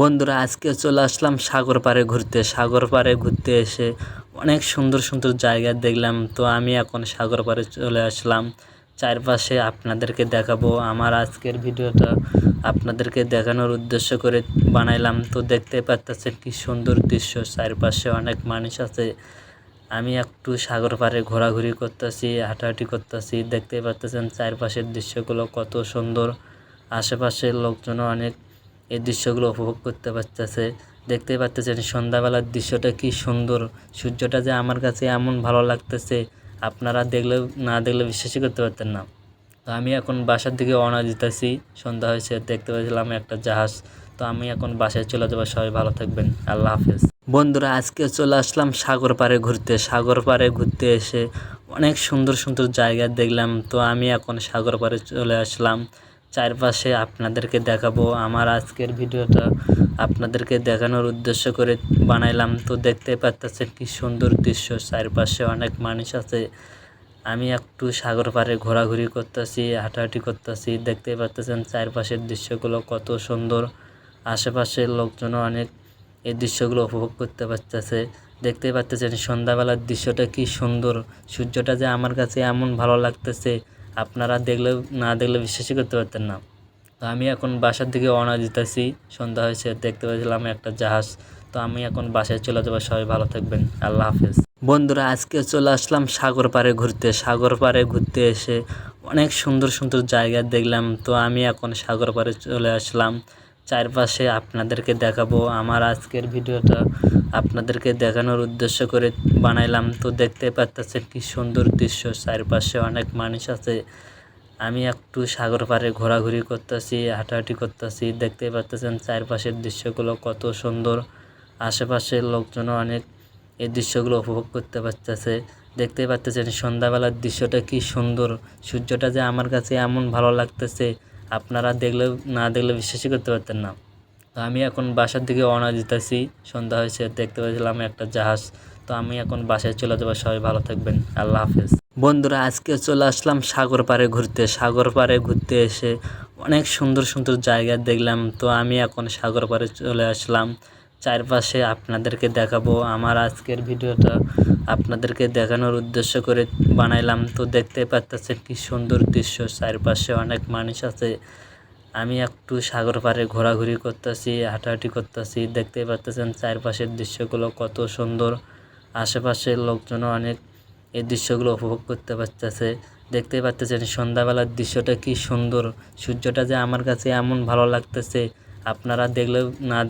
বন্ধুরা আজকে চলে আসলাম সাগর পাড়ে ঘুরতে। সাগর পাড়ে ঘুরতে এসে অনেক সুন্দর সুন্দর জায়গা দেখলাম। তো আমি এখন সাগর পাড়ে চলে আসলাম। চারপাশে আপনাদেরকে দেখাবো। আমার আজকের ভিডিওটা আপনাদেরকে দেখানোর উদ্দেশ্য করে বানাইলাম। তো দেখতে পাচ্ছেন কি সুন্দর দৃশ্য, চারপাশে অনেক মানুষ আছে। আমি একটু সাগর পাড়ে ঘোরাঘুরি করতেছি, হাঁটাহাঁটি করতেছি। দেখতে পাচ্ছেন চারপাশের দৃশ্যগুলো কত সুন্দর। আশেপাশের লোকজনও অনেক এই দৃশ্যগুলো উপভোগ করতে পারতেছে। দেখতে পাচ্ছেন সন্ধ্যাবেলার দৃশ্যটা কি সুন্দর। সূর্যটা যে আমার কাছে এমন ভালো লাগতেছে, আপনারা না দেখলে বিশ্বাসই করতে পারতেন না। তো আমি এখন বাসার দিকে রওনা দিতেছি। সন্ধ্যা হয়েছে, দেখতে পেয়েছিলাম একটা জাহাজ। তো আমি এখন বাসায় চলে যাবো। সবাই ভালো থাকবেন, আল্লাহ হাফেজ। বন্ধুরা আজকে চলে আসলাম সাগর পাড়ে ঘুরতে। সাগর পাড়ে ঘুরতে এসে অনেক সুন্দর সুন্দর জায়গা দেখলাম। তো আমি এখন সাগর পাড়ে চলে আসলাম। চারপাশে আপনাদেরকে দেখাবো। আমার আজকের ভিডিওটা আপনাদেরকে দেখানোর উদ্দেশ্য করে বানাইলাম। তো দেখতে পাচ্ছেন কি সুন্দর দৃশ্য, চারপাশে অনেক মানুষ আছে। আমি একটু সাগর পাড়ে ঘোরাঘুরি করতেছি, হাঁটাহাঁটি করতেছি। দেখতে পাচ্ছেন চারপাশের দৃশ্যগুলো কত সুন্দর। আশেপাশের লোকজনও অনেক এই দৃশ্যগুলো উপভোগ করতে পারতেছে। দেখতে পাচ্ছেন সন্ধ্যাবেলার দৃশ্যটা কি সুন্দর। সূর্যটা যে আমার কাছে এমন ভালো লাগতেছে, আপনারা না দেখলে বিশ্বাসই করতে পারতেন না। তো আমি এখন বাসার দিকে রওনা দিতেছি। সন্ধ্যা হয়েছে, দেখতে পেয়েছিলাম একটা জাহাজ। তো আমি এখন বাসায় চলে যাবো। সবাই ভালো থাকবেন, আল্লাহ হাফেজ। বন্ধুরা আজকে চলে আসলাম সাগর পাড়ে ঘুরতে। সাগর পাড়ে ঘুরতে এসে অনেক সুন্দর সুন্দর জায়গা দেখলাম। তো আমি এখন সাগর পাড়ে চলে আসলাম। চারপাশে আপনাদেরকে দেখাবো। আমার আজকের ভিডিওটা আপনাদেরকে দেখানোর উদ্দেশ্য করে বানাইলাম। তো দেখতে পাচ্ছেন কি সুন্দর দৃশ্য, চারপাশে অনেক মানুষ আছে। আমি একটু সাগর পাড়ে ঘোরাঘুরি করতেছি, হাঁটাহাঁটি করতেছি। দেখতে পাচ্ছেন চারপাশের দৃশ্যগুলো কত সুন্দর। আশেপাশের লোকজনও অনেক এই দৃশ্যগুলো উপভোগ করতে পারতেছে। দেখতে পাচ্ছেন সন্ধ্যাবেলার দৃশ্যটা কি সুন্দর। সূর্যটা যে আমার কাছে এমন ভালো লাগতেছে, আপনারা না দেখলে বিশ্বাসই করতে পারতেন না। তো আমি এখন বাসার দিকে রওনা দিতেছি। সন্ধ্যা হয়েছে, দেখতে পেয়েছিলাম একটা জাহাজ। তো আমি এখন বাসায় চলে যাবো। সবাই ভালো থাকবেন, আল্লাহ হাফেজ। বন্ধুরা আজকে চলে আসলাম সাগর পাড়ে ঘুরতে। সাগর পাড়ে ঘুরতে এসে অনেক সুন্দর সুন্দর জায়গা দেখলাম। তো আমি এখন সাগর পাড়ে চলে আসলাম। চারপাশে আপনাদেরকে দেখাবো। আমার আজকের ভিডিওটা আপনাদেরকে দেখানোর উদ্দেশ্য করে বানাইলাম। তো দেখতে পাচ্ছেন কি সুন্দর দৃশ্য, চারপাশে অনেক মানুষ আছে। আমি একটু সাগর পাড়ে ঘোরাঘুরি করতেছি, হাঁটাহাঁটি করতেছি। দেখতে পাচ্ছেন চারপাশের দৃশ্যগুলো কত সুন্দর। আশেপাশের লোকজনও অনেক এই দৃশ্যগুলো উপভোগ করতে পারতেছে। দেখতে পাচ্ছেন সন্ধ্যাবেলার দৃশ্যটা কি সুন্দর। সূর্যটা যে আমার কাছে এমন ভালো লাগতেছে, আপনারা না